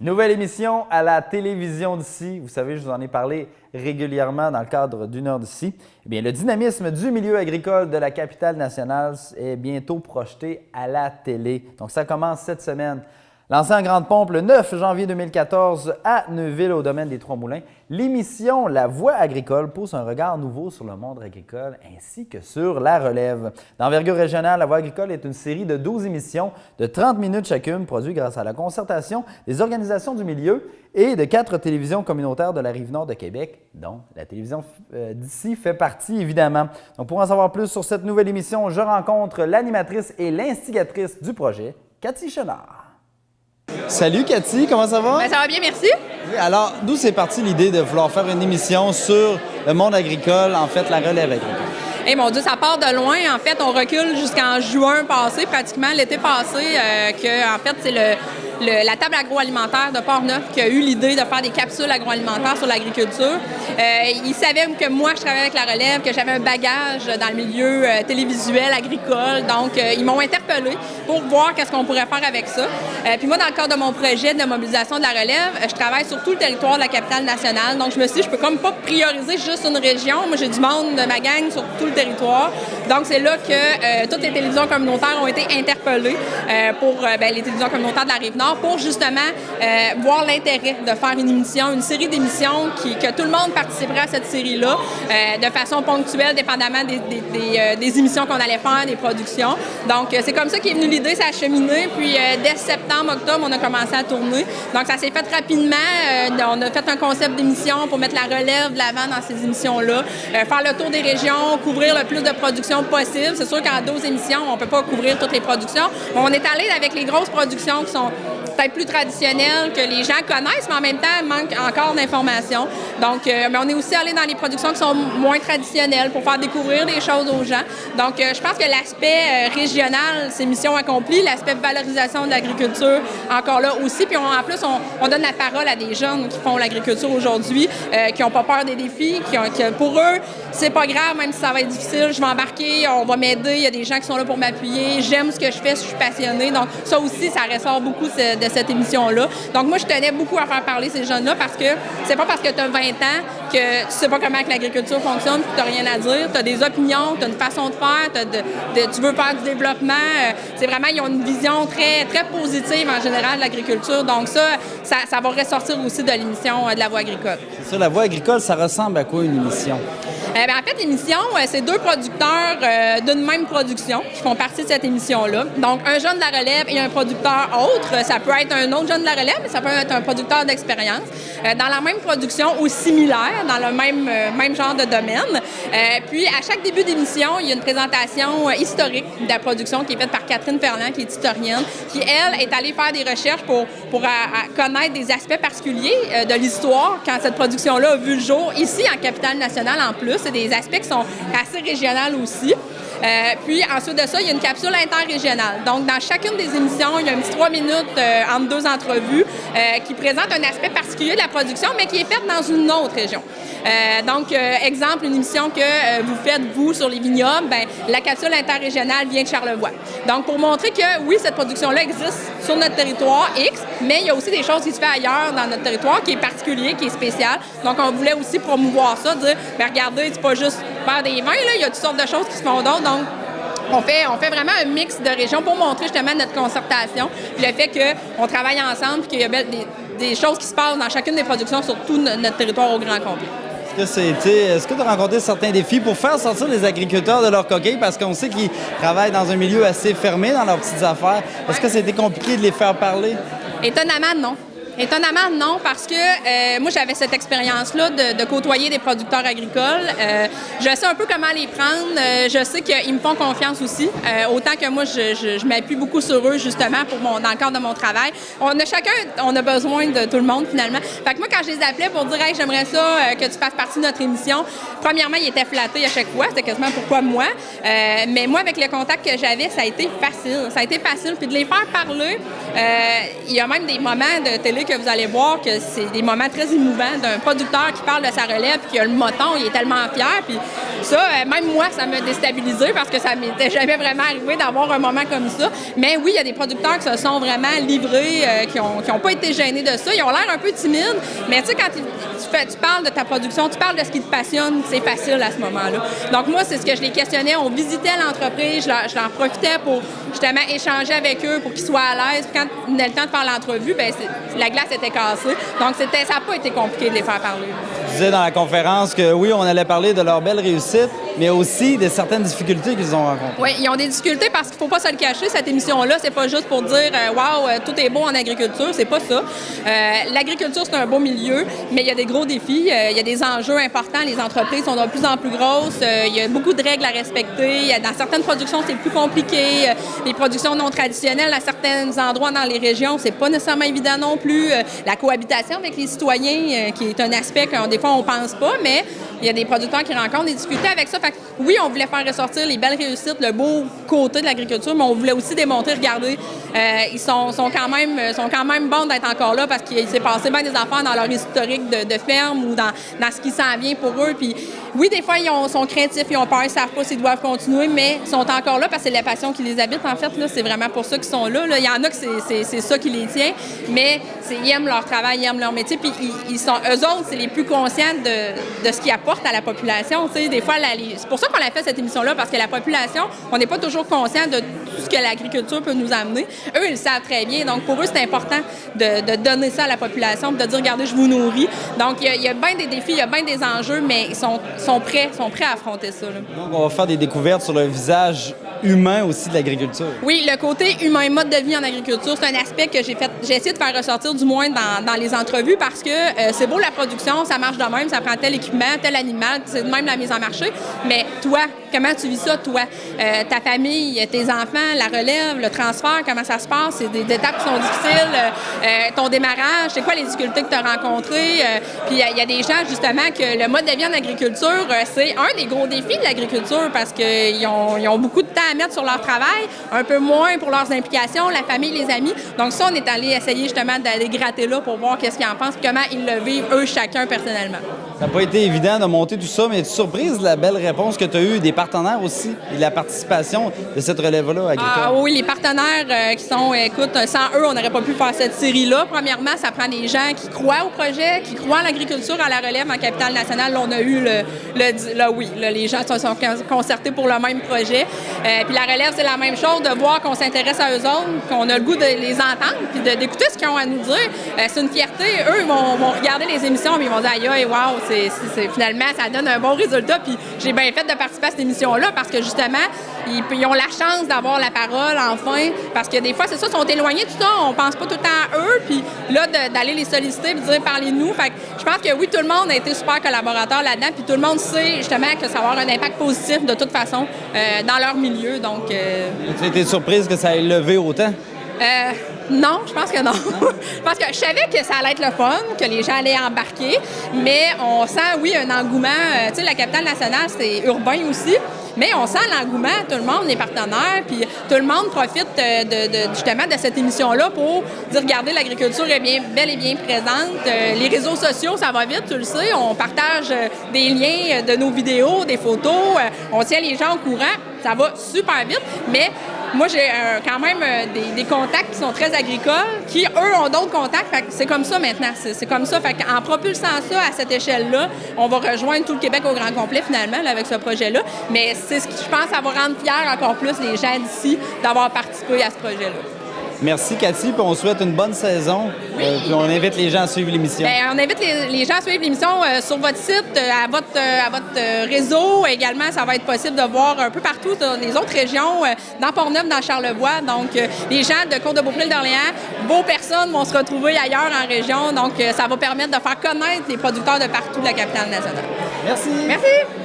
Nouvelle émission à la télévision d'ici. Vous savez, je vous en ai parlé régulièrement dans le cadre d'une heure d'ici. Eh bien, le dynamisme du milieu agricole de la capitale nationale est bientôt projeté à la télé. Donc, ça commence cette semaine. Lancée en grande pompe le 9 janvier 2014 à Neuville, au domaine des Trois-Moulins, l'émission La Voix agricole pose un regard nouveau sur le monde agricole ainsi que sur la relève. D'envergure régionale, La Voix agricole est une série de 12 émissions de 30 minutes chacune, produites grâce à la concertation des organisations du milieu et de 4 télévisions communautaires de la Rive-Nord de Québec, dont la télévision d'ici fait partie, évidemment. Donc, pour en savoir plus sur cette nouvelle émission, je rencontre l'animatrice et l'instigatrice du projet, Cathy Chenard. Salut Cathy, comment ça va? Ben, ça va bien, merci. Oui, alors, d'où c'est parti l'idée de vouloir faire une émission sur le monde agricole, en fait, la relève agricole? Eh mon Dieu, ça part de loin. En fait, on recule jusqu'en juin passé, pratiquement l'été passé, que en fait, c'est la table agroalimentaire de Portneuf qui a eu l'idée de faire des capsules agroalimentaires sur l'agriculture. Ils savaient que moi, je travaillais avec la relève, que j'avais un bagage dans le milieu télévisuel, agricole. Donc, ils m'ont interpellée pour voir qu'est-ce qu'on pourrait faire avec ça. Puis moi, dans le cadre de mon projet de mobilisation de la relève, je travaille sur tout le territoire de la capitale nationale. Donc, je me suis dit, je peux comme pas prioriser juste une région. Moi, j'ai du monde de ma gang sur tout le territoire. Donc, c'est là que toutes les télévisions communautaires ont été interpellées pour les télévisions communautaires de la Rive-Nord pour justement voir l'intérêt de faire une série d'émissions que tout le monde participerait à cette série-là de façon ponctuelle, dépendamment des émissions qu'on allait faire, des productions. Donc, c'est comme ça qu'est venue l'idée, ça a cheminé. Puis, dès septembre, octobre, on a commencé à tourner. Donc, ça s'est fait rapidement. On a fait un concept d'émission pour mettre la relève de l'avant dans ces émissions-là, faire le tour des régions, couvrir le plus de productions possible. C'est sûr qu'en 12 émissions, on ne peut pas couvrir toutes les productions. Mais on est allé avec les grosses productions qui sont peut-être plus traditionnelles, que les gens connaissent, mais en même temps, il manque encore d'informations. Donc, mais on est aussi allé dans les productions qui sont moins traditionnelles pour faire découvrir des choses aux gens. Donc, je pense que l'aspect régional, c'est mission accomplie. L'aspect valorisation de l'agriculture, encore là aussi. Puis, en plus, on donne la parole à des jeunes qui font l'agriculture aujourd'hui, qui n'ont pas peur des défis, qui pour eux, c'est pas grave, même si ça va être difficile, je vais embarquer, on va m'aider, il y a des gens qui sont là pour m'appuyer, j'aime ce que je fais, je suis passionnée. Donc, ça aussi, ça ressort beaucoup de cette émission-là. Donc, moi, je tenais beaucoup à faire parler ces jeunes-là parce que c'est pas parce que tu as 20 ans que tu sais pas comment que l'agriculture fonctionne, que tu n'as rien à dire. Tu as des opinions, tu as une façon de faire, tu veux faire du développement. C'est vraiment, ils ont une vision très, très positive en général de l'agriculture. Donc, ça va ressortir aussi de l'émission de La Voix agricole. C'est ça, La Voix agricole, ça ressemble à quoi une émission? En fait, l'émission, c'est 2 producteurs d'une même production qui font partie de cette émission-là. Donc, un jeune de la relève et un producteur autre. Ça peut être un autre jeune de la relève, mais ça peut être un producteur d'expérience. Dans la même production ou similaire, dans le même genre de domaine. Puis, à chaque début d'émission, il y a une présentation historique de la production qui est faite par Catherine Ferland, qui est historienne, qui, elle, est allée faire des recherches pour connaître des aspects particuliers de l'histoire quand cette production-là a vu le jour, ici, en capitale nationale en plus. C'est des aspects qui sont assez régionaux aussi. Puis ensuite de ça, il y a une capsule interrégionale. Donc, dans chacune des émissions, il y a un petit 3 minutes entre 2 entrevues qui présente un aspect particulier de la production, mais qui est faite dans une autre région. Donc, exemple, une émission que vous faites, vous, sur les vignobles, la capsule interrégionale vient de Charlevoix. Donc, pour montrer que, oui, cette production-là existe sur notre territoire X, mais il y a aussi des choses qui se font ailleurs dans notre territoire qui est particulier, qui est spécial. Donc, on voulait aussi promouvoir ça, dire, regardez, c'est pas juste faire des vins, là, il y a toutes sortes de choses qui se font d'autres. Donc, on fait vraiment un mix de régions pour montrer justement notre concertation, puis le fait qu'on travaille ensemble, puis qu'il y a des choses qui se passent dans chacune des productions sur tout notre territoire au grand complet. Est-ce que tu as rencontré certains défis pour faire sortir les agriculteurs de leur coquille? Parce qu'on sait qu'ils travaillent dans un milieu assez fermé dans leurs petites affaires. Est-ce que c'était compliqué de les faire parler? Étonnamment, non. Étonnamment, non, parce que moi, j'avais cette expérience-là de côtoyer des producteurs agricoles. Je sais un peu comment les prendre. Je sais qu'ils me font confiance aussi. Autant que moi, je m'appuie beaucoup sur eux, justement, dans le cadre de mon travail. On a besoin de tout le monde, finalement. Fait que moi, quand je les appelais pour dire « Hey, j'aimerais ça que tu fasses partie de notre émission », premièrement, ils étaient flattés à chaque fois. C'était quasiment « Pourquoi moi? » Mais moi, avec le contact que j'avais, ça a été facile. Ça a été facile. Puis de les faire parler, il y a même des moments de télé que vous allez voir que c'est des moments très émouvants d'un producteur qui parle de sa relève, puis qui a le moton, il est tellement fier, puis ça, même moi, ça m'a déstabilisé parce que ça m'était jamais vraiment arrivé d'avoir un moment comme ça. Mais oui, il y a des producteurs qui se sont vraiment livrés, qui ont pas été gênés de ça. Ils ont l'air un peu timides, mais tu sais, quand tu parles de ta production, tu parles de ce qui te passionne, c'est facile à ce moment-là. Donc moi, c'est ce que je les questionnais. On visitait l'entreprise, je leur profitais pour justement échanger avec eux pour qu'ils soient à l'aise. Puis quand on a le temps de faire l'entrevue, ben la glace était cassée. Donc ça n'a pas été compliqué de les faire parler. Tu disais dans la conférence que oui, on allait parler de leur belle réussite, mais aussi de certaines difficultés qu'ils ont rencontrées. Oui, ils ont des difficultés parce qu'il ne faut pas se le cacher. Cette émission-là, c'est pas juste pour dire waouh, tout est beau en agriculture. C'est pas ça. L'agriculture, c'est un beau milieu, mais il y a des gros défis. Il y a des enjeux importants. Les entreprises sont de plus en plus grosses. Il y a beaucoup de règles à respecter. Dans certaines productions, c'est plus compliqué. Les productions non traditionnelles, à certains endroits dans les régions, c'est pas nécessairement évident non plus. La cohabitation avec les citoyens, qui est un aspect que des fois on pense pas, mais il y a des producteurs qui rencontrent des difficultés avec ça. Fait que, oui, on voulait faire ressortir les belles réussites, le beau côté de l'agriculture, mais on voulait aussi démontrer, regardez, ils sont quand même bons d'être encore là parce qu'il s'est passé bien des affaires dans leur historique de ferme ou dans ce qui s'en vient pour eux. Puis oui, des fois, ils sont craintifs, ils ont peur, ils savent pas s'ils doivent continuer, mais ils sont encore là parce que c'est la passion qui les habite. En fait, là, c'est vraiment pour ça qu'ils sont là. Il y en a que c'est ça qui les tient, mais ils aiment leur travail, ils aiment leur métier, puis eux autres, c'est les plus conscients de ce qu'ils apportent à la population. T'sais, des fois, c'est pour ça qu'on a fait cette émission-là, parce que la population, on n'est pas toujours conscient de tout ce que l'agriculture peut nous amener. Eux, ils le savent très bien. Donc, pour eux, c'est important de donner ça à la population, de dire, regardez, je vous nourris. Donc, il y a bien des défis, il y a bien des enjeux, mais ils sont prêts à affronter ça. Là. Donc, on va faire des découvertes sur le visage humain aussi de l'agriculture. Oui, le côté humain, mode de vie en agriculture, c'est un aspect que j'ai essayé de faire ressortir du moins dans les entrevues parce que c'est beau la production, ça marche de même, ça prend tel équipement, tel animal, c'est de même la mise en marché. Mais toi, comment tu vis ça, toi? Ta famille, tes enfants, la relève, le transfert, comment ça se passe? C'est des étapes qui sont difficiles. Ton démarrage, c'est quoi les difficultés que tu as rencontrées? Puis il y a des gens, justement, que le mode de vie en agriculture, c'est un des gros défis de l'agriculture parce qu'ils ont beaucoup de temps à mettre sur leur travail, un peu moins pour leurs implications, la famille, les amis. Donc ça, on est allé essayer justement d'aller gratter là pour voir qu'est-ce qu'ils en pensent, comment ils le vivent, eux, chacun, personnellement. Ça n'a pas été évident de monter tout ça, mais es-tu surprise de la belle réponse que tu as eue des partenaires aussi et de la participation de cette relève-là agricole? Ah oui, les partenaires qui sont, écoute, sans eux, on n'aurait pas pu faire cette série-là. Premièrement, ça prend des gens qui croient au projet, qui croient à l'agriculture à la relève en Capitale-Nationale. Là, on a eu les gens se sont concertés pour le même projet. Puis la relève, c'est la même chose, de voir qu'on s'intéresse à eux autres, qu'on a le goût de les entendre, puis d'écouter ce qu'ils ont à nous dire. C'est une fierté. Eux, ils vont regarder les émissions, puis ils vont dire, aïe, wow, finalement, ça donne un bon résultat. Puis j'ai bien fait de participer à cette émission-là parce que justement, ils ont la chance d'avoir la parole enfin. Parce que des fois, c'est ça, ils sont éloignés de tout ça. On pense pas tout le temps à eux. Puis là, d'aller les solliciter et dire parlez-nous. Fait que je pense que oui, tout le monde a été super collaborateur là-dedans. Puis tout le monde sait justement que ça va avoir un impact positif de toute façon dans leur milieu. Donc, tu as été surprise que ça ait levé autant? Non, je pense que non. Parce que je savais que ça allait être le fun, que les gens allaient embarquer, mais on sent, oui, un engouement. Tu sais, la Capitale-Nationale, c'est urbain aussi, mais on sent l'engouement, tout le monde, les partenaires, puis tout le monde profite justement de cette émission-là pour dire, regardez, l'agriculture est bel et bien présente. Les réseaux sociaux, ça va vite, tu le sais. On partage des liens de nos vidéos, des photos. On tient les gens au courant. Ça va super vite, mais moi, j'ai quand même des contacts qui sont très agricoles, qui, eux, ont d'autres contacts. Fait que c'est comme ça maintenant. C'est comme ça. Fait qu'en propulsant ça à cette échelle-là, on va rejoindre tout le Québec au grand complet, finalement, là, avec ce projet-là. Mais c'est ce qui, je pense, ça va rendre fiers encore plus les gens d'ici d'avoir participé à ce projet-là. Merci, Cathy, puis on souhaite une bonne saison. Oui. Puis on invite les gens à suivre l'émission. Bien, on invite les gens à suivre l'émission sur votre site, à votre réseau. Également, ça va être possible de voir un peu partout dans les autres régions, dans Port-Neuf, dans Charlevoix. Donc, les gens de Côte-de-Beaupré, d'Orléans, vos personnes vont se retrouver ailleurs en région. Donc, ça va permettre de faire connaître les producteurs de partout de la Capitale-Nationale. Merci. Merci.